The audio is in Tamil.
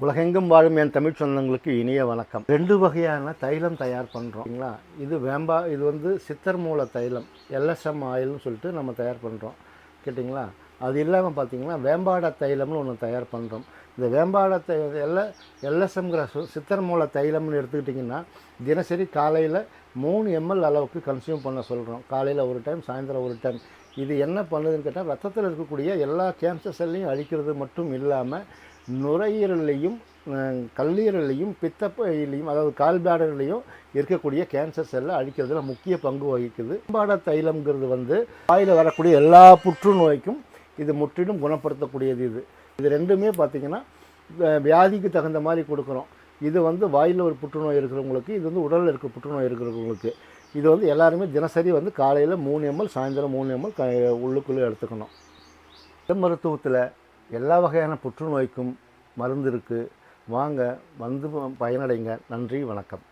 உலகெங்கும் வாழும் என் தமிழ் சொந்தங்களுக்கு இனிய வணக்கம். 2 வகையான தைலம் தயார் பண்ணுறோம். இது வந்து சித்தர் மூல தைலம், எல்எஸ்எம் ஆயில்னு சொல்லிட்டு நம்ம தயார் பண்ணுறோம். கேட்டிங்களா? அது இல்லாமல் பார்த்தீங்கன்னா வேம்பாட தைலம்னு ஒன்று தயார் பண்ணுறோம். இந்த வேம்பாட எல்எஸ்எம்ங்கிற சித்தர் மூல தைலம்னு எடுத்துக்கிட்டிங்கன்னா தினசரி காலையில் 3 ml அளவுக்கு கன்சியூம் பண்ண சொல்கிறோம். காலையில் ஒரு டைம், சாயந்தரம் ஒரு டைம். இது என்ன பண்ணுதுன்னு கேட்டால் ரத்தத்தில் இருக்கக்கூடிய எல்லா கேன்சர் செல்லையும் அழிக்கிறது மட்டும் இல்லாமல் நுரையீரலையும் கல்லீரலையும் பித்தப்பையிலையும் அதாவது கால்பிளாடர்லையும் இருக்கக்கூடிய கேன்சர் செல்லை அழிக்கிறதுல முக்கிய பங்கு வகிக்குது. வேம்பாட தைலம்ங்கிறது வந்து வாயில் வரக்கூடிய எல்லா புற்றுநோய்க்கும் இது முற்றிலும் குணப்படுத்தக்கூடியது. இது ரெண்டுமே பார்த்திங்கன்னா வியாதிக்கு தகுந்த மாதிரி கொடுக்குறோம். இது வந்து வாயில் ஒரு புற்றுநோய் இருக்கிறவங்களுக்கு, இது வந்து உடலில் இருக்க புற்றுநோய் இருக்கிறவங்களுக்கு. இது வந்து எல்லாருமே தினசரி வந்து காலையில் 3 ml, சாயந்தரம் 3 ml உள்ளுக்குள்ளே எடுத்துக்கணும். மருத்துவத்தில் எல்லா வகையான புற்றுநோய்க்கும் மருந்து இருக்குது. வாங்க, வந்து பயனடைங்க. நன்றி, வணக்கம்.